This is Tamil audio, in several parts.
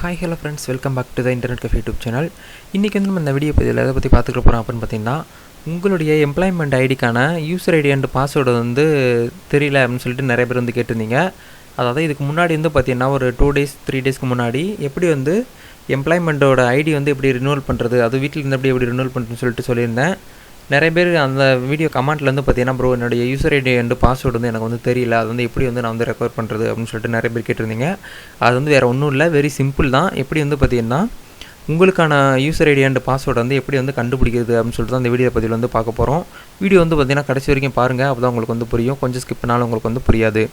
Hi hello friends, welcome back to the internet cafe YouTube channel. இன்றைக்கி வந்து நம்ம இந்த வீடியோ பதிவில் எதை பற்றி பார்த்துக்க போகிறோம் அப்படின்னு பார்த்தீங்கன்னா, உங்களுடைய எம்ப்ளாய்மெண்ட் ஐடிக்கான யூசர் ஐடி அண்ட் பாஸ்வேர்டு வந்து தெரியல அப்படின்னு சொல்லிட்டு நிறைய பேர் வந்து கேட்டிருந்தீங்க. அதாவது இதுக்கு முன்னாடி வந்து பார்த்தீங்கன்னா ஒரு 2 days 3 daysக்கு முன்னாடி எப்படி வந்து எம்ப்ளாய்மெண்ட்டோட ஐடி வந்து எப்படி ரினியூவல் பண்ணுறது, அது வீட்டில் இருந்து எப்படி ரினியூவல் பண்ணுறதுன்னு சொல்லிட்டு சொல்லியிருந்தேன். நிறைய பேர் அந்த வீடியோ கமெண்ட்டில் வந்து பார்த்தீங்கன்னா, ப்ரோ என்னுடைய யூசர் ஐடி அண்ட் பாஸ்வேர்டு வந்து எனக்கு வந்து தெரியல, அது வந்து எப்படி வந்து நான் வந்து ரெக்கவர் பண்ணுறது அப்படின்னு சொல்லிட்டு நிறைய பேர் கேட்டிருந்தீங்க. அது வந்து வேறு ஒன்றும் இல்லை, வெரி சிம்பிள் தான். எப்படி வந்து பார்த்தீங்கன்னா, உங்களுக்கான யூசர் ஐடி அண்ட் பாஸ்வேர்டு வந்து எப்படி வந்து கண்டுபிடிக்கிறது அப்படின்னு சொல்லிட்டு தான் அந்த வீடியோ பதிவில் வந்து பார்க்க போகிறோம். வீடியோ வந்து பார்த்தீங்கன்னா கடைசி வரைக்கும் பாருங்கள், அப்போ தான் உங்களுக்கு வந்து புரியும். கொஞ்சம் ஸ்கிப் பண்ணாலும் உங்களுக்கு வந்து புரியாது.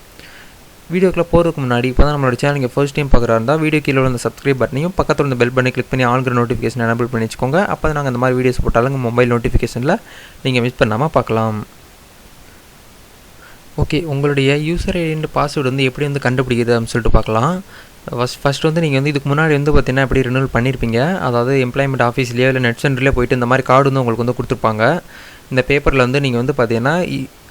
வீடியோக்குள்ளே போகிறதுக்கு முன்னாடி இப்போ தான் நம்மளோட சேனல் நீங்கள் ஃபர்ஸ்ட் டைம் பார்க்குறா இருந்தால் வீடியோ கீழே வந்து சப்ஸ்கிரைப் பட்டனையும் பக்கத்தில் வந்து பெல் பண்ணி கிளிக் பண்ணி ஆல்கிற நோட்டிஃபிகேஷன் எனபிள் பண்ணி வச்சுக்கோங்க. அப்போ தான் நாங்கள் அந்த மாதிரி வீடியோஸ் போட்டாலும் மொபைல் நோட்டிஃபிகேஷனில் நீங்கள் மிஸ் பண்ணாமல் பார்க்கலாம். ஓகே, உங்களுடைய யூசர் ஐடி அண்ட் பாஸ்வேர்டு வந்து எப்படி வந்து கண்டுபிடிக்கிறது அப்படின்னு சொல்லிட்டு பார்க்கலாம். ஃபஸ்ட் வந்து நீங்கள் வந்து இதுக்கு முன்னாடி வந்து பார்த்தீங்கன்னா எப்படி ரினியூவல் பண்ணியிருப்பீங்க. அதாவது எம்ப்ளாய்மெண்ட் ஆஃபீஸ்லேயோ இல்லை நெட் சென்டர்லேயே போய்ட்டு இந்த மாதிரி கார்டு வந்து உங்களுக்கு வந்து கொடுத்துருப்பாங்க. இந்த பேப்பரில் வந்து நீங்கள் வந்து பார்த்தீங்கன்னா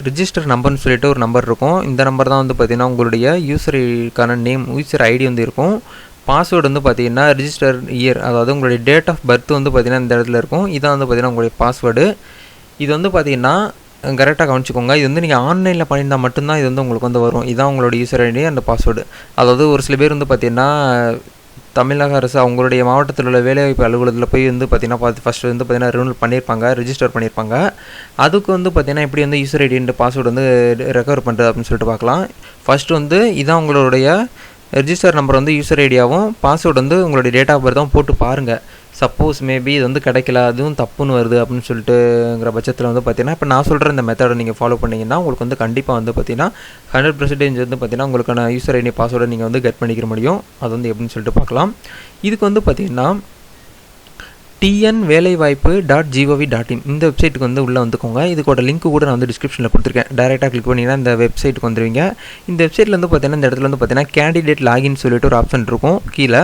ரிஜிஸ்டர் நம்பர்னு சொல்லிட்டு ஒரு நம்பர் இருக்கும். இந்த நம்பர் தான் வந்து பார்த்தீங்கன்னா உங்களுடைய யூசருக்கான நேம், யூசர் ஐடி வந்து இருக்கும். பாஸ்வேர்டு வந்து பார்த்தீங்கன்னா ரிஜிஸ்டர் இயர், அதாவது உங்களுடைய டேட் ஆஃப் பர்த் வந்து பார்த்தீங்கன்னா இந்த இடத்துல இருக்கும். இதான் வந்து பார்த்தீங்கன்னா உங்களுடைய பாஸ்வேர்டு. இது வந்து பார்த்தீங்கன்னா கரெக்டாக கவனிச்சிக்கோங்க. இது வந்து நீங்கள் ஆன்லைனில் பண்ணியிருந்தால் மட்டும்தான் இது வந்து உங்களுக்கு வந்து வரும். இதான் உங்களோட யூசர் ஐடி அந்த பாஸ்வேர்டு. அதாவது ஒரு சில பேர் வந்து பார்த்தீங்கன்னா தமிழக அரசு அவங்களுடைய மாவட்டத்தில் உள்ள வேலைவாய்ப்பு அலுவலகத்தில் போய் வந்து பார்த்தீங்கன்னா ஃபஸ்ட்டு வந்து பார்த்தீங்கன்னா ரினியூவல் பண்ணியிருப்பாங்க, ரிஜிஸ்டர் பண்ணியிருப்பாங்க. அதுக்கு வந்து பார்த்தீங்கன்னா எப்படி வந்து யூசர் ஐடி அண்ட் பாஸ்வேர்டு வந்து ரெக்கவர் பண்ணுறது அப்படின்னு சொல்லிட்டு பார்க்கலாம். ஃபஸ்ட்டு வந்து இதான் உங்களுடைய ரிஜிஸ்டர் நம்பர் வந்து யூசர் ஐடியாகவும் பாஸ்வேர்டு வந்து உங்களுடைய டேட் ஆஃப் பர்த் தான் போட்டு பாருங்கள். சப்போஸ் மேபி இது வந்து கிடைக்கல, அதுவும் தப்புன்னு வருது அப்படின்னு சொல்லிட்டுங்கிற பட்சத்தில் வந்து பார்த்தீங்கன்னா இப்போ நான் சொல்கிற இந்த மெத்தடை நீங்கள் ஃபாலோ பண்ணிங்கன்னா உங்களுக்கு வந்து கண்டிப்பாக வந்து பார்த்தீங்கன்னா 100% வந்து பார்த்தீங்கன்னா உங்களுக்கான யூசர் ஐடி பாஸ்வேர்டை நீங்கள் வந்து கெட் பண்ணிக்க முடியும். அது வந்து எப்படின்னு சொல்லிட்டு பார்க்கலாம். இதுக்கு வந்து பார்த்தீங்கன்னா tnvelaivaaipu.gov.in இந்த வெப்சைட்டுக்கு வந்து உள்ளே வந்துக்கோங்க. இதுக்கோட லிங்க் கூட நான் வந்து டிஸ்கிரிப்ஷனில் கொடுத்துருக்கேன். டேரெக்டாக கிளிக் பண்ணிங்கன்னா இந்த வெப்சைட்டுக்கு வந்துடுவீங்க. இந்த வெப்சைட்டில் வந்து பார்த்தீங்கன்னா இந்த இடத்துல வந்து பார்த்தீங்கன்னா கேண்டிடேட் லாகின் சொல்லிட்டு ஒரு ஆப்ஷன் இருக்கும் கீழே.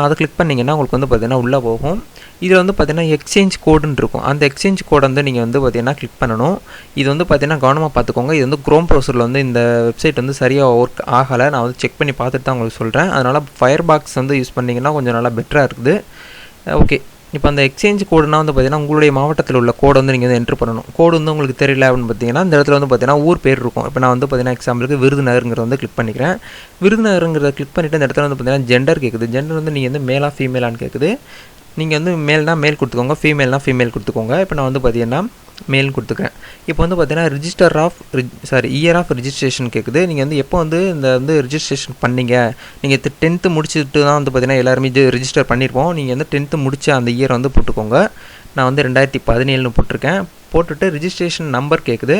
அதை கிளிக் பண்ணிங்கன்னா உங்களுக்கு வந்து பார்த்தீங்கன்னா உள்ளே போகும். இதில் வந்து பார்த்தீங்கன்னா எக்ஸ்சேஞ்ச் கோடுன்னு இருக்கும். அந்த எக்ஸ்சேஞ்ச் கோடை வந்து நீங்கள் வந்து பார்த்தீங்கன்னா கிளிக் பண்ணணும். இது வந்து பார்த்தீங்கன்னா கவனமாக பார்த்துக்கோங்க. இது வந்து க்ரோம் ப்ரௌசரில் வந்து இந்த வெப்சைட் வந்து சரியாக ஒர்க் ஆகலை. நான் வந்து செக் பண்ணி பார்த்துட்டு தான் உங்களுக்கு சொல்கிறேன். அதனால் ஃபயர்பாக்ஸ் வந்து யூஸ் பண்ணிங்கன்னா கொஞ்சம் நல்லா பெட்டராக இருக்குது. ஓகே, இப்போ அந்த எக்ஸ்சேஞ்ச் கோடுனா வந்து பார்த்தீங்கன்னா உங்களுடைய மாவட்டத்தில் உள்ள கோடு வந்து நீங்கள் வந்து என்ட்ரு பண்ணணும். கோடு வந்து உங்களுக்கு தெரியல அப்படின்னு பார்த்தீங்கன்னா இந்த இடத்துல வந்து பார்த்தீங்கன்னா ஊர் பேர் இருக்கும். இப்போ நான் வந்து பார்த்தீங்கன்னா எக்ஸாம்பிளுக்கு விருதுநகருங்கிறத வந்து கிளிக் பண்ணிக்கிறேன். விருதுநகருங்கிறத கிளிக் பண்ணிவிட்டு இந்த இடத்துல வந்து பார்த்தீங்கன்னா ஜெண்டர் கேட்குது. ஜெண்டர் வந்து நீங்கள் வந்து மேலா ஃபீமேலான்னு கேட்குது. நீங்கள் வந்து மேல்னா மேல் கொடுத்துக்கோங்க, ஃபீமேல்னா ஃபீமேல் கொடுத்துக்கோங்க. இப்போ நான் வந்து பார்த்தீங்கன்னா மேல் கொடுத்துக்கிறேன். இப்போ வந்து பார்த்தீங்கன்னா இயர் ஆஃப் ரிஜிஸ்ட்ரேஷன் கேட்குது. நீங்கள் வந்து எப்போ வந்து இந்த வந்து ரிஜிஸ்ட்ரேஷன் பண்ணீங்க, நீங்கள் 10th முடிச்சுட்டு தான் வந்து பார்த்தீங்கன்னா எல்லாருமே ரிஜிஸ்டர் பண்ணியிருப்போம். நீங்கள் வந்து 10th முடிச்ச அந்த இயர் வந்து போட்டுக்கோங்க. நான் வந்து 2017 போட்டிருக்கேன். போட்டுட்டு ரிஜிஸ்ட்ரேஷன் நம்பர் கேட்குது.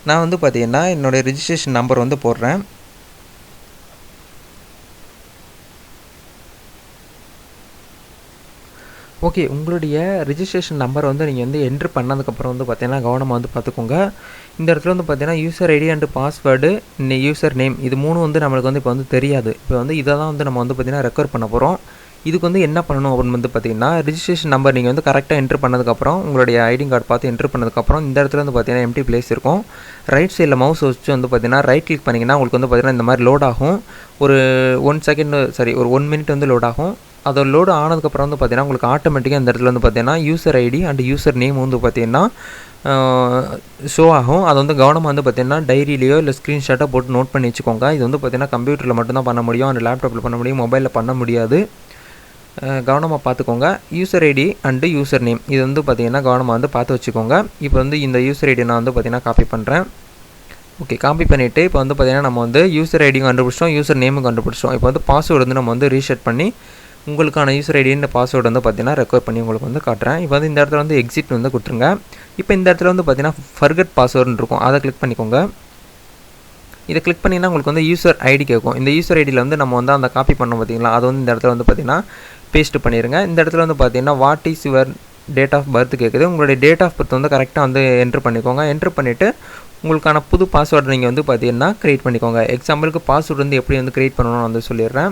நான் வந்து பார்த்தீங்கன்னா என்னுடைய ரிஜிஸ்ட்ரேஷன் நம்பர் வந்து போடுறேன். ஓகே, உங்களுடைய ரிஜிஸ்ட்ரேஷன் நம்பர் வந்து நீங்கள் வந்து என்ட்ரு பண்ணதுக்கப்புறம் வந்து பார்த்தீங்கன்னா கவனமாக வந்து பார்த்துக்கோங்க. இந்த இடத்துல வந்து பார்த்தீங்கன்னா user ID and password, user name, இது 3 வந்து நம்மளுக்கு வந்து இப்போ வந்து தெரியாது. இப்போ வந்து இதை தான் வந்து நம்ம வந்து பார்த்தீங்கன்னா ரெக்கவர் பண்ண போகிறோம். இதுக்கு வந்து என்ன பண்ணணும் அப்படின்னு வந்து பார்த்தீங்கன்னா ரிஜிஸ்ட்ரேஷன் நம்பர் நீங்கள் வந்து கரெக்டாக என்ட்ரு பண்ணதுக்கப்புறம் உங்களுடைய ஐடி கார்டு பார்த்து என்ட்ரு பண்ணதுக்கப்புறம் இந்த இடத்துல வந்து பார்த்தீங்கன்னா எம்டி பிளேஸ் இருக்கும். ரைட் சைடில் மவுஸ் வச்சு வந்து பார்த்தீங்கன்னா ரைட் கிளிக் பண்ணிங்கன்னா உங்களுக்கு வந்து பார்த்தீங்கன்னா இந்த மாதிரி லோட் ஆகும். ஒரு 1 மினிட் வந்து லோட் ஆகும். அதை லோடு ஆனதுக்கப்புறம் வந்து பார்த்தீங்கன்னா உங்களுக்கு ஆட்டோமேட்டிக்காக இந்த இடத்துல வந்து பார்த்தீங்கன்னா user ID and user name வந்து பார்த்தீங்கன்னா ஷோ ஆகும். அதை வந்து கவனமாக வந்து பார்த்தீங்கன்னா டைரியிலையோ இல்லை ஸ்க்ரீன்ஷாட்டாக போட்டு நோட் பண்ணி வச்சுக்கோங்க. இது வந்து பார்த்தீங்கன்னா கம்ப்யூட்டரில் மட்டும்தான் பண்ண முடியும், அந்த லேப்டாப்பில் பண்ண முடியும், மொபைலில் பண்ண முடியாது. கவனமாக பார்த்துக்கோங்க. User ID and user name இது வந்து பார்த்தீங்கன்னா கவனமாக வந்து பார்த்து வச்சுக்கோங்க. இப்போ வந்து இந்த யூசர் ஐடி நான் வந்து பார்த்தீங்கன்னா காப்பி பண்ணுறேன். ஓகே, காப்பி பண்ணிவிட்டு இப்போ வந்து பார்த்தீங்கன்னா நம்ம வந்து யூசர் ஐடியும் கண்டுபிடிச்சோம், யூசர் நேமும் கண்டுபிடிச்சோம். இப்போ வந்து பாஸ்வேர்டு வந்து நம்ம வந்து ரீசெட் பண்ணி உங்களுக்கான யூசர் ஐடின்னு பாஸ்வேர்டு வந்து பார்த்தீங்கன்னா ரெக்கவர் பண்ணி உங்களுக்கு வந்து காட்டுறேன். இப்போ வந்து இந்த இடத்துல வந்து எக்ஸிட் வந்து கொடுத்துருங்க. இப்போ இந்த இடத்துல வந்து பார்த்தீங்கன்னா ஃபர்கட் பாஸ்வேர்டுன்னு இருக்கும், அதை கிளிக் பண்ணிக்கோங்க. இதை கிளிக் பண்ணிங்கன்னா உங்களுக்கு வந்து யூசர் ஐடி கேட்கும். இந்த யூசர் ஐடியில் வந்து நம்ம வந்து அந்த காப்பி பண்ணோம் பார்த்தீங்களா, அது வந்து இந்த இடத்துல வந்து பார்த்தீங்கன்னா பேஸ்ட் பண்ணிடுங்க. இந்த இடத்துல வந்து பார்த்தீங்கன்னா what is your date of birth கேட்குது. உங்களுடைய டேட் ஆஃப் பர்த் வந்து கரெக்டாக வந்து என்ட்ரு பண்ணிக்கோங்க. என்ட்ரு பண்ணிவிட்டு உங்களுக்கான புது பாஸ்வேர்டு நீங்கள் வந்து பார்த்தீங்கன்னா க்ரியேட் பண்ணிக்கோங்க. எக்ஸாம்பிளுக்கு பாஸ்வேர்டு வந்து எப்படி வந்து க்ரியேட் பண்ணணும்னு வந்து சொல்லிடுறேன்.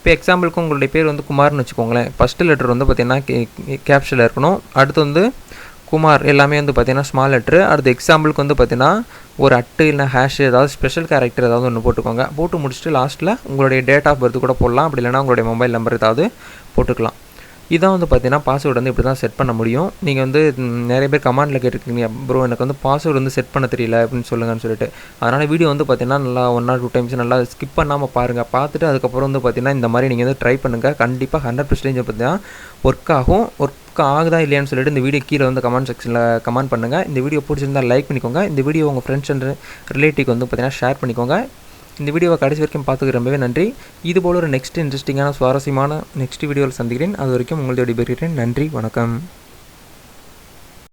இப்போ எக்ஸாம்பிளுக்கு உங்களுடைய பேர் வந்து குமார்னு வச்சுக்கோங்களேன். ஃபஸ்ட்டு லெட்டர் வந்து பார்த்தீங்கன்னா கேப்ஷனில் இருக்கணும். அடுத்து வந்து குமார் எல்லாமே வந்து பார்த்தீங்கன்னா ஸ்மால் லெட்ரு. அடுத்து எக்ஸாம்பிளுக்கு வந்து பார்த்தீங்கன்னா ஒரு அட்டு இல்லை ஹேஷ் ஏதாவது ஸ்பெஷல் கேரக்டர் ஏதாவது ஒன்று போட்டுக்கோங்க. போட்டு முடிச்சுட்டு லாஸ்ட்டில் உங்களுடைய டேட் ஆஃப் பர்த் கூட போடலாம். அப்படி இல்லைனா உங்களுடைய மொபைல் நம்பர் ஏதாவது போட்டுக்கலாம். இதான் வந்து பார்த்தீங்கன்னா பாஸ்வேர்டு வந்து இப்படி தான் செட் பண்ண முடியும். நீங்கள் வந்து நிறைய பேர் கமெண்டில் கேட்டிருக்கீங்க, ப்ரோ எனக்கு வந்து பாஸ்வேர்டு வந்து செட் பண்ண தெரியல அப்படின்னு சொல்லுங்கன்னு சொல்லிட்டு. அதனால் வீடியோ வந்து பார்த்தீங்கன்னா நல்லா 1 or 2 டைம்ஸ் நல்லா ஸ்கிப் பண்ணாமல் பாருங்கள். பார்த்துட்டு அதுக்கப்புறம் வந்து பார்த்தீங்கன்னா இந்த மாதிரி நீங்கள் வந்து ட்ரை பண்ணுங்கள். கண்டிப்பாக 100% பார்த்தீங்கன்னா ஒர்க் ஆகும். ஒர்க் ஆகுதா இல்லையான்னு சொல்லிட்டு இந்த வீடியோ கீழே வந்து கமெண்ட் செக்ஷனில் கமெண்ட் பண்ணுங்கள். இந்த வீடியோ பிடிச்சிருந்தால் லைக் பண்ணிக்கோங்க. இந்த வீடியோ உங்கள் ஃப்ரெண்ட்ஸ் அண்ட் ரிலேட்டிவ்க்கு வந்து பார்த்தீங்கன்னா ஷேர் பண்ணிக்கோங்க. இந்த வீடியோவை கடைசி வரைக்கும் பார்த்துக்க ரொம்பவே நன்றி. இதுபோல் ஒரு நெக்ஸ்ட் இன்ட்ரெஸ்டிங்கான சுவாரஸ்யமான நெக்ஸ்ட் வீடியோவில் சந்திக்கிறேன். அது வரைக்கும் உங்களுடைய விடைபெறுகிறேன். நன்றி, வணக்கம்.